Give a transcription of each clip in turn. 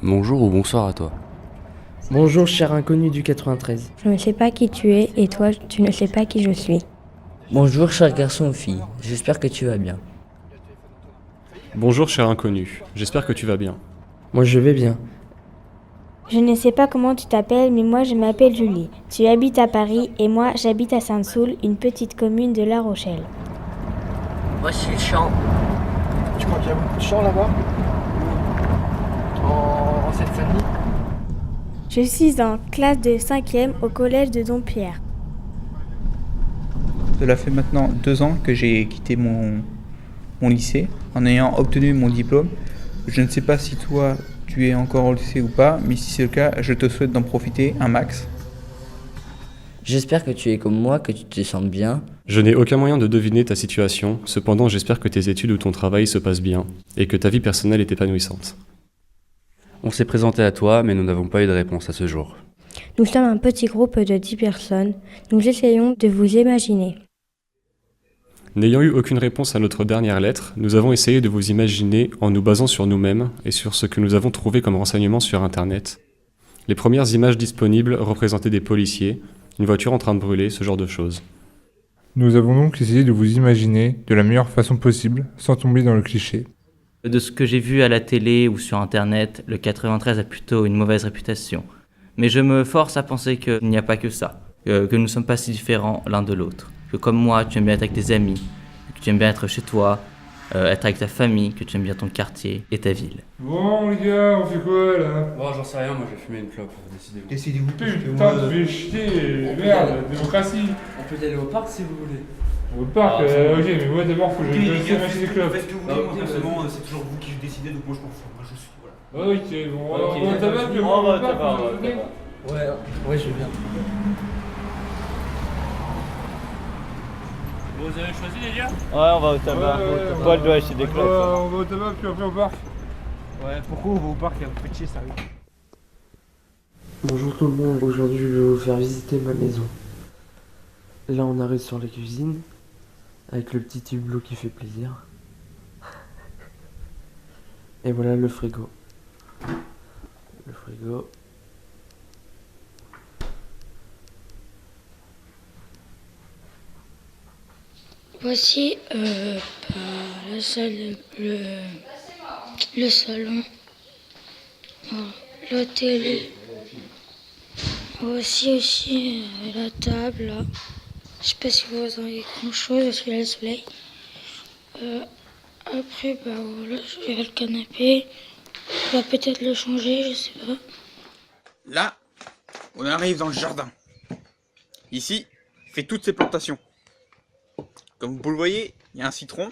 Bonjour ou bonsoir à toi. Bonjour cher inconnu du 93. Je ne sais pas qui tu es et toi, tu ne sais pas qui je suis. Bonjour cher garçon ou fille, j'espère que tu vas bien. Bonjour cher inconnu, j'espère que tu vas bien. Moi je vais bien. Je ne sais pas comment tu t'appelles, mais moi je m'appelle Julie. Tu habites à Paris et moi j'habite à Sainte-Soule, une petite commune de La Rochelle. Voici le champ. Tu crois qu'il y a beaucoup de champs là-bas en Seine-Saint-Denis? Je suis en classe de 5e au collège de Dompierre. Cela fait maintenant 2 ans que j'ai quitté mon lycée en ayant obtenu mon diplôme. Je ne sais pas si toi tu es encore au lycée ou pas, mais si c'est le cas, je te souhaite d'en profiter un max. J'espère que tu es comme moi, que tu te sens bien. Je n'ai aucun moyen de deviner ta situation, cependant j'espère que tes études ou ton travail se passent bien et que ta vie personnelle est épanouissante. On s'est présenté à toi, mais nous n'avons pas eu de réponse à ce jour. Nous sommes un petit groupe de 10 personnes. Nous essayons de vous imaginer. N'ayant eu aucune réponse à notre dernière lettre, nous avons essayé de vous imaginer en nous basant sur nous-mêmes et sur ce que nous avons trouvé comme renseignements sur Internet. Les premières images disponibles représentaient des policiers, une voiture en train de brûler, ce genre de choses. Nous avons donc essayé de vous imaginer de la meilleure façon possible, sans tomber dans le cliché. De ce que j'ai vu à la télé ou sur Internet, le 93 a plutôt une mauvaise réputation. Mais je me force à penser qu'il n'y a pas que ça, que nous ne sommes pas si différents l'un de l'autre. Que comme moi, tu aimes bien être avec tes amis, que tu aimes bien être chez toi, être avec ta famille, que tu aimes bien ton quartier et ta ville. Bon les gars, on fait quoi là? Bon, j'en sais rien, moi je vais fumer une clope, décidez-vous. Décidez-vous. Putain, tu fais chier, merde, démocratie. On peut y aller au parc si vous voulez. Au parc, ok, mais moi d'abord faut que je laisse mâcher des clopes. Faites ce que vous voulez, moi personnellement, c'est toujours vous qui décidez, donc moi je m'en fous. Moi je suis, voilà. Ok, bon, on va au tabac, puis on va au parc. Ouais, je vais bien. Vous avez choisi les gars? Ouais, on va au tabac. Paul doit acheter des clopes. On va au tabac, puis après au parc. Ouais, pourquoi on va au parc? Vous faites chier, sérieux. Bonjour tout le monde, aujourd'hui je vais vous faire visiter ma maison. Là on arrive sur la cuisine, avec le petit hublot qui fait plaisir. Et voilà le frigo. Le frigo. Voici la salle, le salon, la télé. Voici la table là. Je sais pas si vous entendez grand chose parce qu'il y a le soleil. Après, bah voilà, il y a le canapé. On va peut-être le changer, je sais pas. Là, on arrive dans le jardin. Ici, il fait toutes ses plantations. Comme vous le voyez, il y a un citron,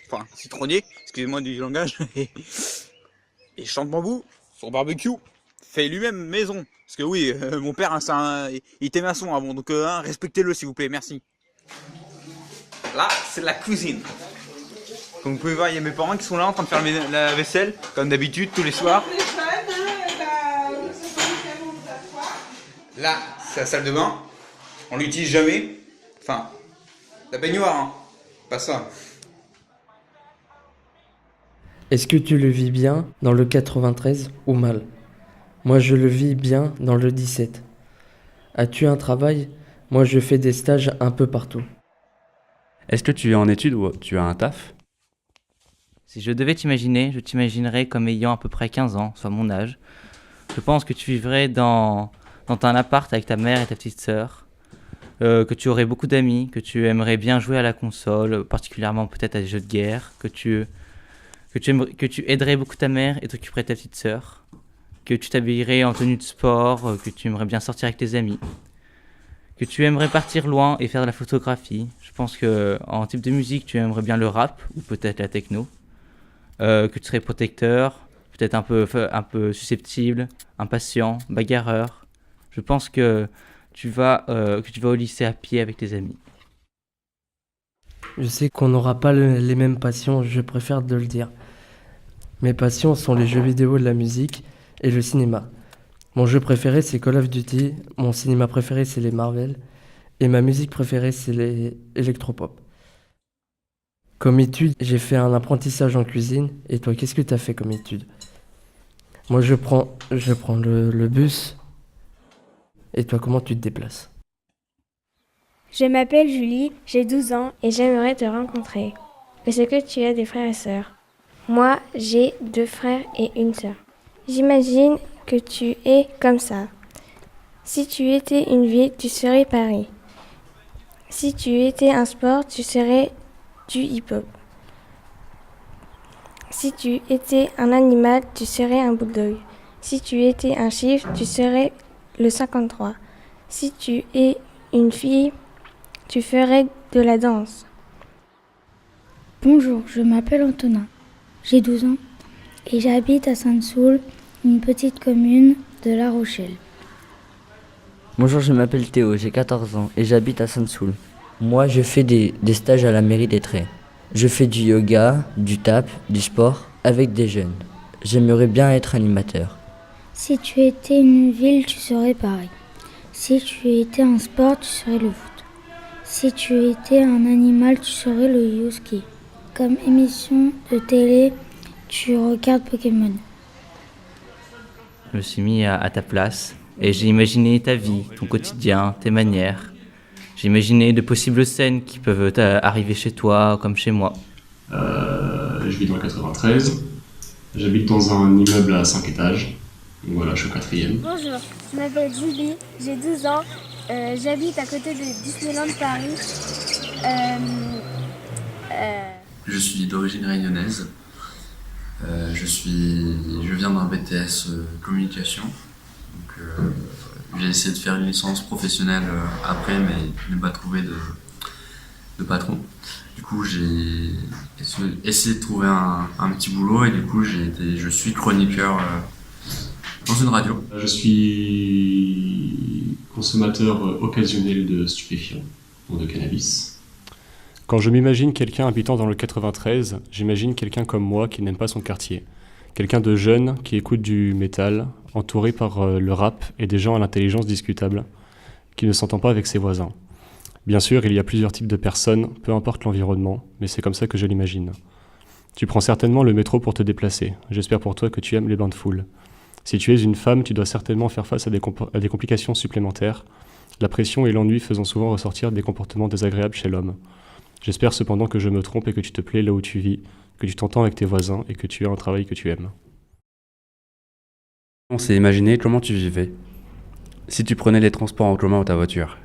enfin citronnier, excusez-moi du langage, et champ de bambou, son barbecue, fait lui-même maison. Parce que oui, mon père, il était maçon avant, donc respectez-le s'il vous plaît, merci. Là, c'est la cuisine. Comme vous pouvez voir, il y a mes parents qui sont là en train de faire la vaisselle, comme d'habitude, tous les soirs. Là, c'est la salle de bain. On l'utilise jamais. Enfin, la baignoire, hein. Pas ça. Est-ce que tu le vis bien dans le 93 ou mal? Moi je le vis bien dans le 17. As-tu un travail? Moi je fais des stages un peu partout. Est-ce que tu es en études ou tu as un taf? Si je devais t'imaginer, je t'imaginerais comme ayant à peu près 15 ans, soit mon âge. Je pense que tu vivrais dans un appart avec ta mère et ta petite sœur, que tu aurais beaucoup d'amis, que tu aimerais bien jouer à la console, particulièrement peut-être à des jeux de guerre, que tu aiderais beaucoup ta mère et t'occuperais de ta petite sœur, que tu t'habillerais en tenue de sport, que tu aimerais bien sortir avec tes amis, que tu aimerais partir loin et faire de la photographie. Je pense que en type de musique, tu aimerais bien le rap ou peut-être la techno, que tu serais protecteur, peut-être un peu susceptible, impatient, bagarreur. Je pense que tu vas au lycée à pied avec tes amis. Je sais qu'on n'aura pas les mêmes passions, je préfère de le dire. Mes passions sont les jeux vidéo, la musique et le cinéma. Mon jeu préféré c'est Call of Duty, mon cinéma préféré c'est les Marvel et ma musique préférée c'est les électropop. Comme étude, j'ai fait un apprentissage en cuisine et toi qu'est-ce que tu as fait comme étude? Moi, je prends le bus. Et toi, comment tu te déplaces? Je m'appelle Julie, j'ai 12 ans et j'aimerais te rencontrer. Est-ce que tu as des frères et sœurs? Moi, j'ai 2 frères et une sœur. J'imagine que tu es comme ça. Si tu étais une ville, tu serais Paris. Si tu étais un sport, tu serais du hip-hop. Si tu étais un animal, tu serais un bulldog. Si tu étais un chiffre, tu serais le 53. Si tu es une fille, tu ferais de la danse. Bonjour, je m'appelle Antonin. J'ai 12 ans et j'habite à Sainte-Soule, une petite commune de La Rochelle. Bonjour, je m'appelle Théo, j'ai 14 ans et j'habite à Sainte-Soule. Moi, je fais des stages à la mairie des Traits. Je fais du yoga, du tap, du sport avec des jeunes. J'aimerais bien être animateur. Si tu étais une ville, tu serais Paris. Si tu étais un sport, tu serais le foot. Si tu étais un animal, tu serais le husky. Comme émission de télé, tu regardes Pokémon. Je me suis mis à ta place et j'ai imaginé ta vie, ton quotidien, tes manières. J'ai imaginé de possibles scènes qui peuvent arriver chez toi comme chez moi. Je vis dans le 93. J'habite dans un immeuble à 5 étages. Donc voilà, je suis au 4e. Bonjour, je m'appelle Julie, j'ai 12 ans, j'habite à côté de Disneyland Paris. Je suis d'origine réunionnaise. Je viens d'un BTS communication. Donc, j'ai essayé de faire une licence professionnelle après, mais je n'ai pas trouvé de patron. Du coup, j'ai essayé de trouver un petit boulot et du coup, je suis chroniqueur dans une radio. Je suis consommateur occasionnel de stupéfiants, ou de cannabis. Quand je m'imagine quelqu'un habitant dans le 93, j'imagine quelqu'un comme moi qui n'aime pas son quartier. Quelqu'un de jeune qui écoute du métal, entouré par le rap et des gens à l'intelligence discutable, qui ne s'entend pas avec ses voisins. Bien sûr, il y a plusieurs types de personnes, peu importe l'environnement, mais c'est comme ça que je l'imagine. Tu prends certainement le métro pour te déplacer. J'espère pour toi que tu aimes les bains de foule. Si tu es une femme, tu dois certainement faire face à des complications supplémentaires, la pression et l'ennui faisant souvent ressortir des comportements désagréables chez l'homme. J'espère cependant que je me trompe et que tu te plais là où tu vis, que tu t'entends avec tes voisins et que tu as un travail que tu aimes. On s'est imaginé comment tu vivais. Si tu prenais les transports en commun ou ta voiture.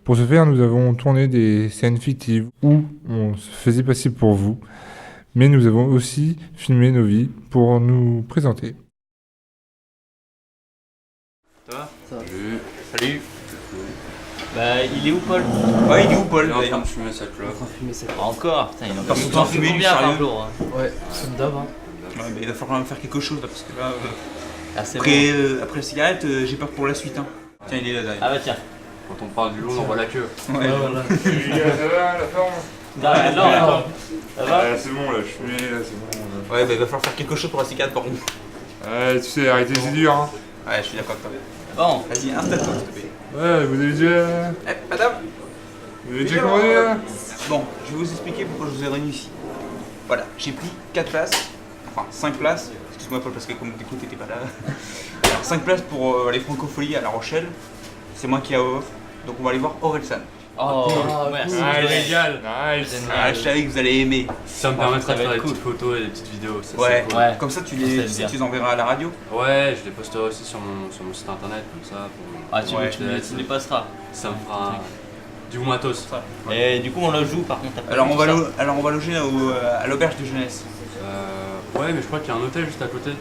Pour ce faire, nous avons tourné des scènes fictives où on se faisait passer pour vous, mais nous avons aussi filmé nos vies pour nous présenter. Ça va? Salut. Salut. Bah, il est où Paul? Ouais, il est où Paul Il est en train d'ailleurs? de fumer sa clope. Encore? Putain, il en Pas peut longtemps fumé, lui, combien par sérieux? jour? Hein. Ouais, comme d'hab. Hein. Ouais, mais il va falloir quand même faire quelque chose là parce que là, Ah, c'est après, bon. après la cigarette, j'ai peur pour la suite. Hein. Tiens, il est là derrière. Ah bah tiens. Quand on parle du loup, on voit la queue. Ouais, voilà. Ça va, la forme? Non, attends. Ça va? C'est bon, là, je suis là, c'est bon. Ouais, bah il va falloir faire quelque chose pour la cigarette par contre. Ouais, tu sais, arrêtez, c'est dur, hein. Ouais, je suis d'accord avec toi. Bon. Vas-y, installe-toi s'il te plaît. Ouais, vous avez déjà... Eh, madame. Vous avez déjà commandé, là? Bon, je vais vous expliquer pourquoi je vous ai réunis ici. Voilà, j'ai pris 4 places, enfin 5 places, excuse-moi Paul parce que comme t'écoutes t'étais pas là. Alors 5 places pour les francopholies à La Rochelle, c'est moi qui ai offre, donc on va aller voir Orelsan. Oh, merci. Ah, légal. Nice. Ah, je savais que vous allez aimer. Ça me Ouais, permettra ça de va faire des être cool. petites photos et des petites vidéos. Ça, Ouais, c'est cool. Ouais. comme ça tu Ça, les, c'est bien. tu les enverras à la radio. Ouais, je les posterai aussi sur mon site internet, comme ça. Ah, tu, Ouais. tu les passeras. Ça me fera du matos. Et du coup, on le joue par contre. t'as pas Alors vu on, tout va ça alors on va loger à l'auberge de jeunesse. Ouais, mais je crois qu'il y a un hôtel juste à côté.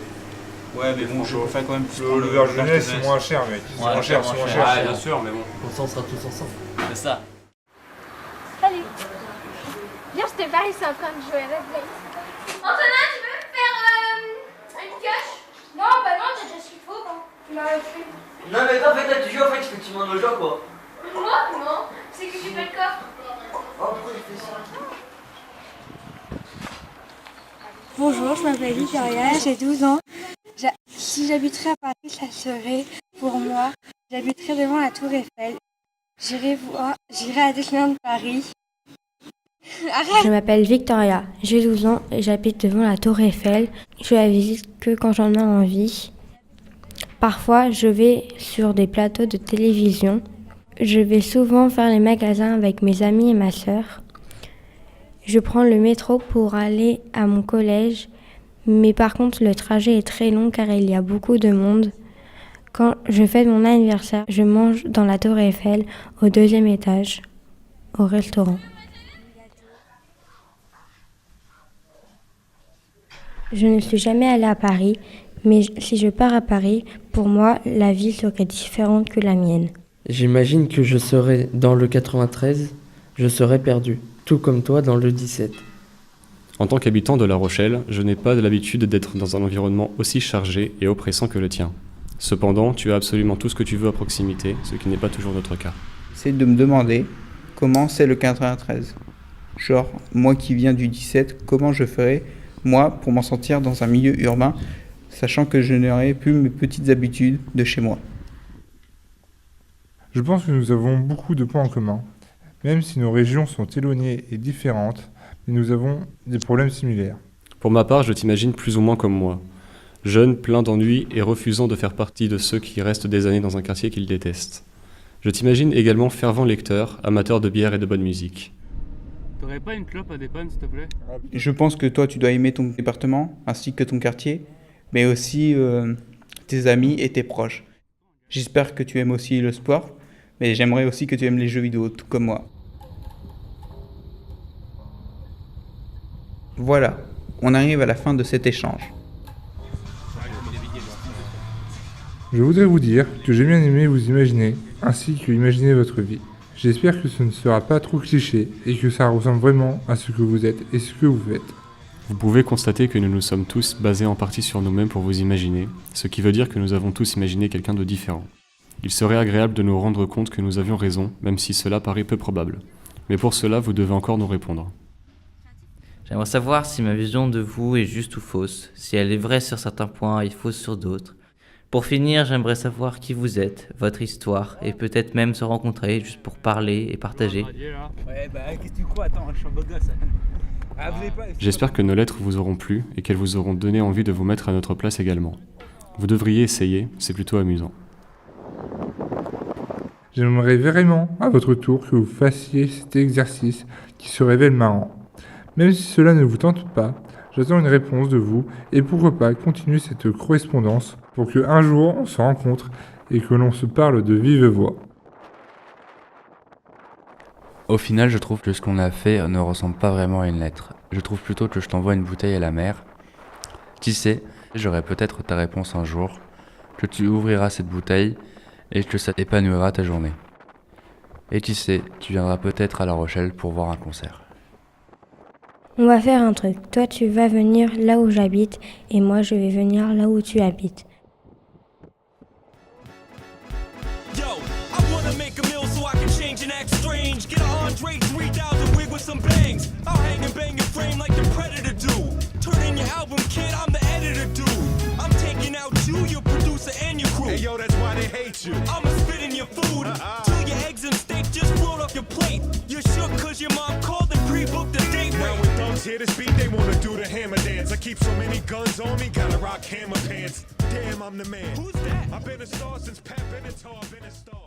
Ouais, mais bon, je vais faire quand même plus. L'auberge jeunesse, c'est moins cher, mec. C'est Ouais, moins cher, c'est c'est moins moins cher. cher. Ouais, bien sûr, mais bon. Comme ça, on sera tous ensemble. C'est ça. Salut. Viens, je te parle, ils sont en train de jouer à Red Blade. Antonin, tu veux me faire une cache? Non, bah non, t'as déjà ce qu'il faut, quoi. Tu m'arrêtes plus. Non mais toi en fait là tu joues en fait tu fais que tu demandes aux gens quoi. Moi? Non. C'est que tu fais le coffre. Oh pourquoi tu fais ça? Bonjour, je m'appelle Victoria, j'ai 12 ans. Si j'habiterais à Paris, ça serait pour moi. J'habiterais devant la Tour Eiffel. J'irai à Disneyland Paris. Je m'appelle Victoria, j'ai 12 ans et j'habite devant la tour Eiffel. Je la visite que quand j'en ai envie. Parfois, je vais sur des plateaux de télévision. Je vais souvent faire les magasins avec mes amis et ma sœur. Je prends le métro pour aller à mon collège, mais par contre, le trajet est très long car il y a beaucoup de monde. Quand je fête mon anniversaire, je mange dans la tour Eiffel, au 2e étage, au restaurant. Je ne suis jamais allée à Paris, mais si je pars à Paris, pour moi, la vie serait différente que la mienne. J'imagine que je serai dans le 93, je serai perdu, tout comme toi dans le 17. En tant qu'habitant de La Rochelle, je n'ai pas l'habitude d'être dans un environnement aussi chargé et oppressant que le tien. Cependant, tu as absolument tout ce que tu veux à proximité, ce qui n'est pas toujours notre cas. C'est de me demander comment c'est le 93. Genre, moi qui viens du 17, comment je ferais, moi, pour m'en sortir dans un milieu urbain, sachant que je n'aurais plus mes petites habitudes de chez moi. Je pense que nous avons beaucoup de points en commun, même si nos régions sont éloignées et différentes, mais nous avons des problèmes similaires. Pour ma part, je t'imagine plus ou moins comme moi. Jeune, plein d'ennuis et refusant de faire partie de ceux qui restent des années dans un quartier qu'ils détestent. Je t'imagine également fervent lecteur, amateur de bière et de bonne musique. T'aurais pas une clope à dépanne, s'il te plaît? Je pense que toi, tu dois aimer ton département, ainsi que ton quartier, mais aussi tes amis et tes proches. J'espère que tu aimes aussi le sport, mais j'aimerais aussi que tu aimes les jeux vidéo, tout comme moi. Voilà, on arrive à la fin de cet échange. Je voudrais vous dire que j'ai bien aimé vous imaginer, ainsi que imaginer votre vie. J'espère que ce ne sera pas trop cliché et que ça ressemble vraiment à ce que vous êtes et ce que vous faites. Vous pouvez constater que nous nous sommes tous basés en partie sur nous-mêmes pour vous imaginer, ce qui veut dire que nous avons tous imaginé quelqu'un de différent. Il serait agréable de nous rendre compte que nous avions raison, même si cela paraît peu probable. Mais pour cela, vous devez encore nous répondre. J'aimerais savoir si ma vision de vous est juste ou fausse, si elle est vraie sur certains points et fausse sur d'autres. Pour finir, j'aimerais savoir qui vous êtes, votre histoire, et peut-être même se rencontrer juste pour parler et partager. Ouais, bah qu'est-ce que tu crois? Attends, je suis un beau gosse. J'espère que nos lettres vous auront plu et qu'elles vous auront donné envie de vous mettre à notre place également. Vous devriez essayer, c'est plutôt amusant. J'aimerais vraiment, à votre tour, que vous fassiez cet exercice qui se révèle marrant. Même si cela ne vous tente pas, j'attends une réponse de vous et pourquoi pas continuer cette correspondance pour qu'un jour on se rencontre et que l'on se parle de vive voix. Au final, je trouve que ce qu'on a fait ne ressemble pas vraiment à une lettre. Je trouve plutôt que je t'envoie une bouteille à la mer. Qui sait, j'aurai peut-être ta réponse un jour, que tu ouvriras cette bouteille et que ça épanouira ta journée. Et qui sait, tu viendras peut-être à La Rochelle pour voir un concert. On va faire un truc. Toi, tu vas venir là où j'habite et moi, je vais venir là où tu habites. Yo, I wanna make a meal so I can change and act strange. Get a Andre 3000 wig with some bangs. I'll hang and bang your frame like the Predator do. Turn in your album, kid, I'm the editor dude. I'm taking out you, your producer, and your crew. Hey yo, that's why they hate you. I'ma spit in your food till your eggs and steak just float off your plate. You're shook cause your mom called and pre-booked the date. Now when thugs hear this beat, they wanna do the hammer dance. I keep so many guns on me, gotta rock hammer pants. Damn, I'm the man. Who's that? I've been a star since Pat Benatar, been a star.